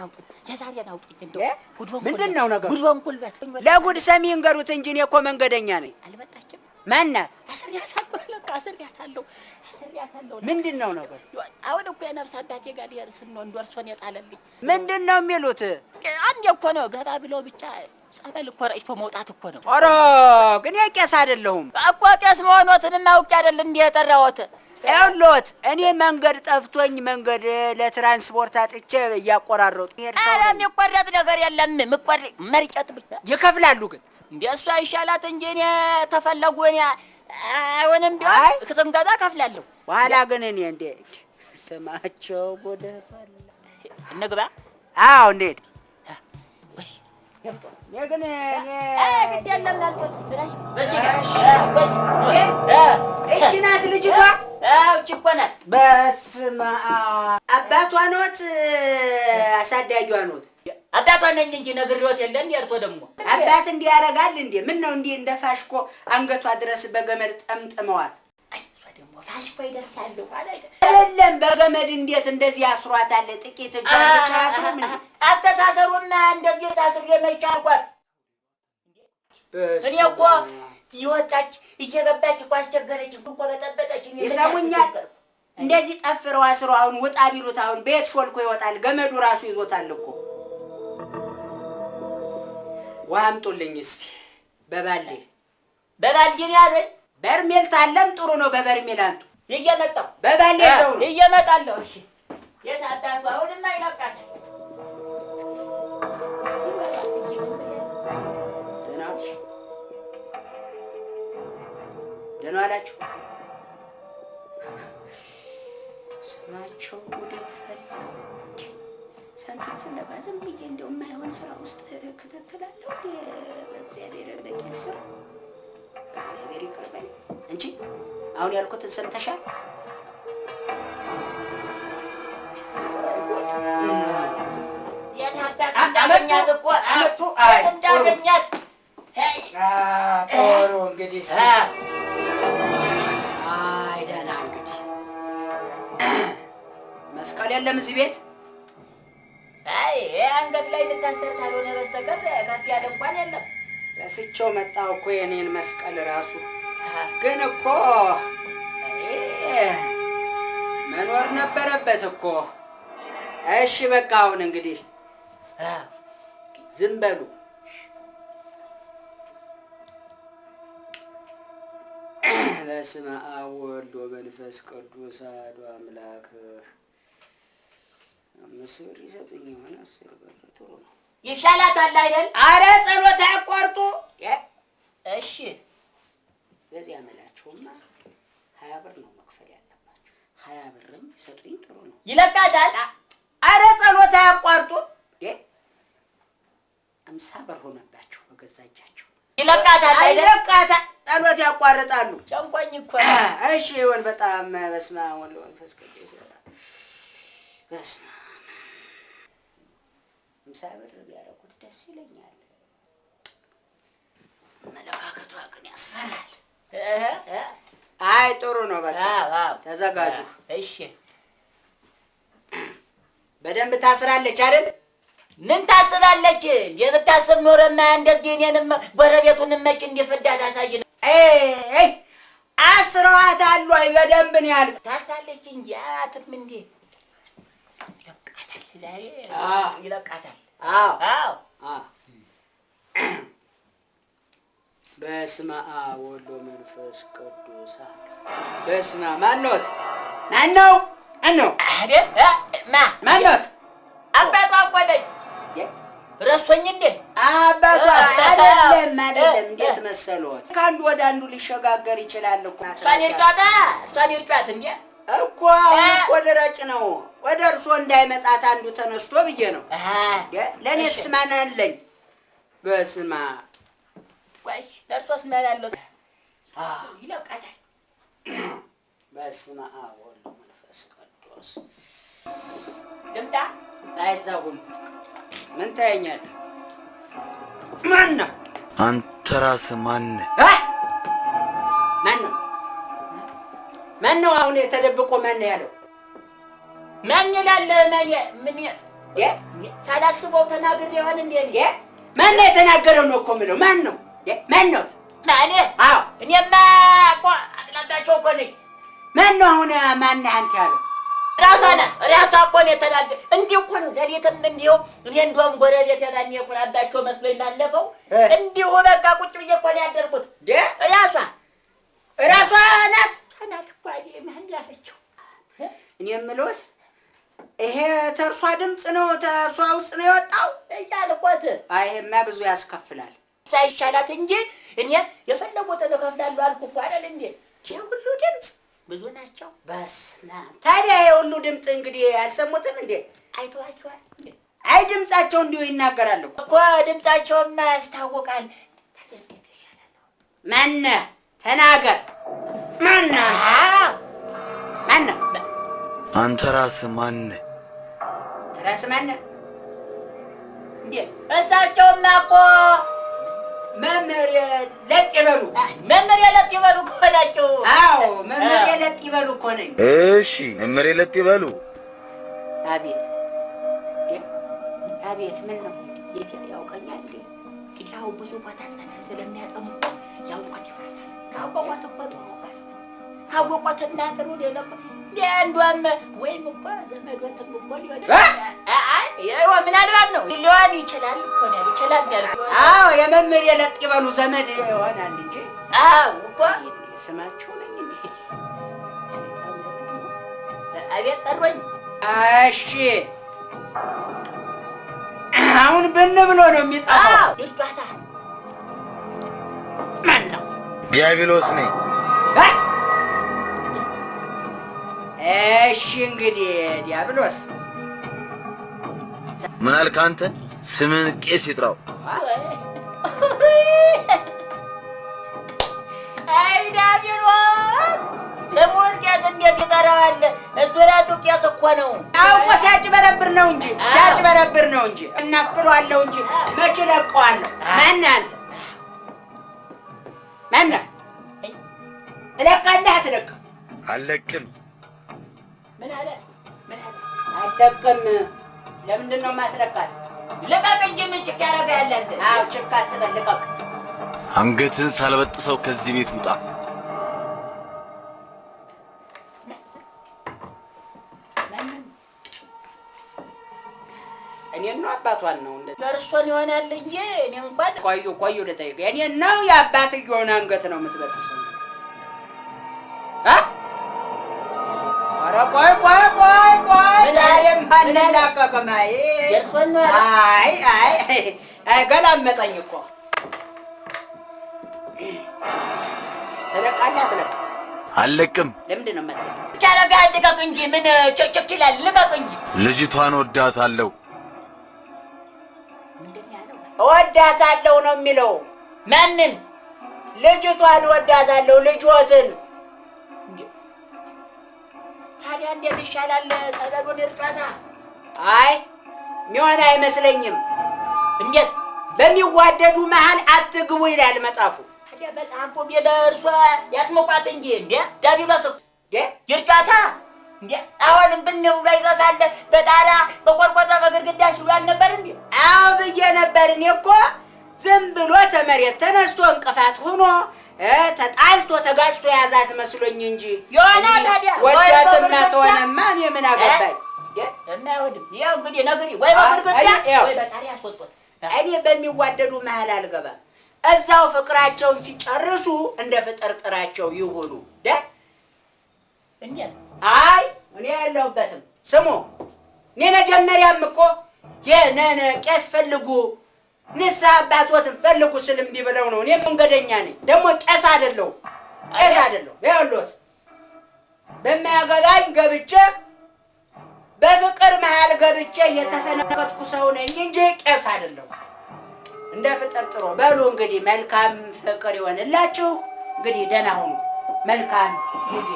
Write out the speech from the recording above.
ያምጡት የዛሬን አውጥኝ እንደው ምንድነው ነገሩ? ጉድዋን ኩልበት ለጉድ ሰሚ እንገሩት እንጂ እኔ እኮ መንገደኛ ነኝ። አልመጣችም። ማናት? አስሪያታለሁ። ምንድነው ነገሩ? አሁን እኮ የነፍስ አባቴ ጋር ሊያርስን ነው እንደርሶን የጣለልኝ። ምንድነው የሚሉት? አንዴ እኮ ነው ገባ ብሎ ብቻ ጸበል እኮ ረጭቶ መውጣት እኮ ነው። ኧረ ግን የቄስ አይደለሁም እኮ ቄስ መሆኖትን አውቄ አይደል እንዴ የጠራሁት? ያውሎት እኔ መንገድ ጠፍቶኝ መንገድ ለትራንስፖርት አጥቼ እያቆራረጡ ኧረ የሚቆረጥ ነገር የለም። መርጨት ብቻ ይከፍላሉ። ግን እንደ እሷ ይሻላት እንጂ እኔ ተፈለጉ እኔ አይሆንም ቢሆን ስንገዛ እከፍላለሁ። በኋላ ግን እኔ እንደ ስማቸው ጉድ ፈላ። እንግባ። አዎ እንዴት የግን ግድ የለም አልኩት ብለሽ በዚህ እቺ ናት ልጅቷ። እቺ እኮ ናት። በስመ አብ አባቷ ኖት አሳዳጊዋ ኖት? አባቷ ነኝ እንጂ ነግሬዎት የለ እንዴ? እርሶ ደግሞ አባት እንዲህ ያደርጋል እንዴ? ምን ነው እንዲህ እንደ ፋሽኮ አንገቷ ድረስ በገመድ ጠምጥመዋት? እሷ ደግሞ ፋሽኮ ይደርሳል አይደለም በገመድ እንዴት እንደዚህ ያስሯታል? ጥቂት እጇ ብቻ ያስሩ። ምን አስተሳሰሩና እንደዚህ ሳስር የመቻልኳት እኔ እኮ ይወጣች እየገባች እኮ አስቸገረች እኮ በጠበጠች። ይሰሙኛል። እንደዚህ ጠፍረው አስረው አሁን ውጣ ቢሉት አሁን ቤት ሾልኮ ይወጣል። ገመዱ ራሱ ይዞታል እኮ። ውሃ አምጡልኝ እስቲ በባልዲ ነው ያለኝ። በርሜል ታለም ጥሩ ነው። በበርሜል አንጡ። እየመጣሁ በባልዲ ሰው ነው እየመጣለሁ። እሺ የት አባቱ አሁንማ ይለቃል። ደህና ዋላችሁ። ስማቸው ጉድ ፈላ። ሳንቲም ፍለጋ ዝም ብዬ እንደው የማይሆን ስራ ውስጥ እከታተላለሁ። በእግዚአብሔር በቄስ ስራ እግዚአብሔር ይቅር በለኝ እንጂ አሁን ያልኩትን ሰምተሻል? እንዳገኛት እኮ እንዳገኛት ጥሩ እንግዲህ አይ ደህና እንግዲህ መስቀል የለም እዚህ ቤት። አይ አንገት ላይ ልታሰር ካልሆነ በስተቀር ከፍ ያለ እንኳን የለም። ረስቼው መጣሁ እኮ የኔን መስቀል ራሱ። ግን እኮ መኖር ነበረበት እኮ። እሺ በቃ አሁን እንግዲህ ዝም በሉ። በስመ አብ ወወልድ ወመንፈስ ቅዱስ አሐዱ አምላክ። 5 ብር ይሰጡኝ ይሆን? 10 ብር ጥሩ ነው። ይሻላታል አይደል? አረ ጸሎት አያቋርጡ። እሺ በዚህ አመላችሁማ 20 ብር ነው መክፈል ያለባችሁ። 20 ብርም ይሰጡኝ ጥሩ ነው። ይለቃታል። አረ ጸሎት አያቋርጡ። 50 ብር ሆነባችሁ በገዛ እጃችሁ። ይለቃታል አይደል? ይለቃታል። ጸሎት ያቋርጣሉ። ጨንቆኝ እኮ። እሺ ይሁን። በጣም በስመ አብ ወወልድ ወመንፈስ ቅዱስ በስመ አብ 50 ብር ቢያደርጉት ደስ ይለኛል። መለካከቷ ግን ያስፈራል። አይ ጥሩ ነው። በቃ ተዘጋጁ። እሺ በደንብ ታስራለች አይደል? ምን ታስባለች? የምታስብ ኖረማ እንደዚህ እኔንም ጎረቤቱን መጭ እንዲፈዳ ታሳይ ነው። አስረዋታል ወይ? በደንብ ነው ያልኩት። ታሳለች እንጂ አትም እንዴ ይለቃታል። ዛሬ ይለቃታል። አዎ በስመ አብ ወወልድ ወመንፈስ ቅዱስ። በስመ አብ ማንኖት? ማነው? አይደል ማንኖት? አባቷ እኮ ነኝ። ረሶኝ እንዴ? አባቷ አይደለም። እንዴት መሰሎት? ከአንዱ ወደ አንዱ ሊሸጋገር ይችላል እኮ። እሷን ይርጫት እንዴ እኮ ወደ ረጭ ነው። ወደ እርሶ እንዳይመጣት አንዱ ተነስቶ ብዬ ነው። ለእኔስ ማን አለኝ? በስመ አብ ቆይ ለእርሶስ ማን አለው? ይለቃታል። በስመ አብ ወወልድ ወመንፈስ ቅዱስ። ልምጣ? አይዛጉም። ምን ታየኛለህ? ማን ነው? አንተ ራስህ ማን ነህ? ማን ነው? አሁን ተደብቆ ማን ነው ያለው? ማን ይላል? ምን ሳላስበው ተናግሬ ይሆን እንዴ? ማን ነው የተናገረው ነው እኮ የምለው? ማን ነው? ማን ነው? እኔ? አዎ እኔማ እኮ አጥላታቸው እኮ ነኝ። ማን ነው አሁን? ማን አንተ ያለው? ራሷ እኮ ነው የተናገረ። እንዲሁ እኮ ነው ሌሊትም እንዲሁ እኔ እንደውም ጎረቤት ያላኝ የቁራባቸው መስሎኝ ባለፈው እንዲሁ በቃ ቁጭ ብዬ እኮ ነው ያደርኩት። ራሷ ናት እኮ ማን ያለችው? እኔ የምልዎት ይሄ ተርሷ ድምፅ ነው ተርሷ ውስጥ ነው የወጣው እያልኩት። ይሄማ ብዙ ያስከፍላል። ሳይሻላት እንጂ እኔ የፈለጉትን እከፍላለሁ አልኩ እኮ አይደል እንዴ? ይሄ ሁሉ ድምፅ ብዙ ናቸው። በስመ አብ። ታዲያ ይሄ ሁሉ ድምፅ እንግዲህ አልሰሙትም እንዴ? አይተዋቸዋል እንዴ? አይ ድምፃቸው እንዲሁ ይናገራሉ እኮ ድምፃቸውማ ያስታውቃል። ማነህ? ተናገር። ማነህ? ማነህ? አንተ ራስህ ማነህ? ራስህ ማነህ? እንዴ እሳቸውማ እኮ መምህር ለጥ ይበሉ። መምህር ለጥ ይበሉ እኮ ናቸው። አዎ መምህር ለጥ ይበሉ እኮ ነኝ። እሺ መምህር ለጥ ይበሉ። አቤት አቤት። ምን ነው ያውቀኛል እንዴ? ያው ብዙ ቦታ ስለሚያጠሙ ያውቋት ይሆናል። ካወቋት እኮ ጥሩ ካወቋትና ጥሩ ሌለው አንዷም ወይም እኮ ዘመዶትም እኮ ሊሆን ምናልባት ነው ሊሆን ይችላል እኮ ነው ይችላል ያልኩ። አዎ የመምህር የለጥ ይበሉ ዘመድ ይሆናል እንጂ። አዎ እኮ ስማቸው ነኝ እንዴ? አቤት ጠሮኝ። እሺ አሁን ብን ብሎ ነው የሚጠፋው። ልጅቷታ ማን ነው? ዲያብሎስ ነኝ። እሺ እንግዲህ ዲያብሎስ ምን አልክ አንተ? ስምን ቄስ ይጥራው። አይ ዲያብሎስ ስሙን ቄስ እንዴት ይጠራዋል? እሱ ራሱ ቄስ እኮ ነው። አውቆ ሲያጭበረብር ነው እንጂ ሲያጭበረብር ነው እንጂ እናፍለዋለሁ እንጂ መች ለቀዋለሁ። ማነህ አንተ? ማነህ? እለቃለህ አትለቅም? አልለቅም። ምን አለ? አልለቅም። ለምንድን ነው የማትለቃት? ልቀቅ እንጂ ምን ችግር ያደርጋል አንተ? አዎ ችግር አትበል፣ ልቀቅ። አንገትህን ሳልበጥሰው ከዚህ ቤት ውጣ። እኔን ነው አባቷን ነው እንደ ለእርሶን ይሆናል እንጂ እኔ እንኳን ቆዩ ልጠይቅ። እኔን ነው የአባትየውን አንገት ነው የምትበጥሰው? ኧረ ቆይ ዛሬም አንላቀቅም። የእርሶን ነው። አይ ገላመጠኝ እኮ። ትለቃለህ አትለቅም? አልለቅም። ለምንድን ነው የማትለቅም? ቻለጋ ልቀቅ እንጂ ምን ቸክ ይላል? ልቀቅ እንጂ። ልጅቷን ወዳታለሁ። ምንድን ያለው? እወዳታለሁ ነው የሚለው። ማንን? ልጅቷን እወዳታለሁ። ልጅዎትን ታዲያ እንዴት ይሻላል? ጸበሉን እርጫታ። አይ የሚሆን አይመስለኝም። እንዴት? በሚዋደዱ መሀል አትግቡ ይላል መጽሐፉ። ታዲያ መጽሐፉ ቢደርሷ ያጥምቋት እንጂ እንዴ ዲያብሎስ ይርጫታ እንዴ አሁንም ብንው ላይ ይዘሳለ በጣራ በቆርቆሮ በግድግዳ ሲሉ አልነበር እንዴ? አዎ ብዬ ነበር። እኔ እኮ ዝም ብሎ ተመሬት ተነስቶ እንቅፋት ሆኖ ተጣልቶ ተጋጭቶ ያዛት መስሎኝ እንጂ የሆነ ታዲያ ወዳትማ ተሆነማ እኔ ምን አገባኝ? እና ይወድም ያው እንግዲህ ነገሪ ወይ በግድግዳ ወይ በጣሪ ያስወጡት። እኔ በሚዋደዱ መሀል አልገባም። እዛው ፍቅራቸውን ሲጨርሱ እንደ ፍጥርጥራቸው ይሁኑ። እንዴት? አይ እኔ ያለሁበትም ስሙ። እኔ መጀመሪያም እኮ የነነ ቄስ ፈልጉ ንስሐ አባቶትን ፈልጉ ስል እምቢ ብለው ነው። እኔ መንገደኛ ነኝ፣ ደግሞ ቄስ አይደለሁም። ይኸውልዎት በማያገባኝ ገብቼ በፍቅር መሀል ገብቼ የተፈነከትኩ ሰው ነኝ እንጂ ቄስ አይደለሁም። እንደ ፍጥር ጥሩ በሉ። እንግዲህ መልካም ፍቅር ይሆንላችሁ። እንግዲህ ደህና ሁኑ። መልካም ጊዜ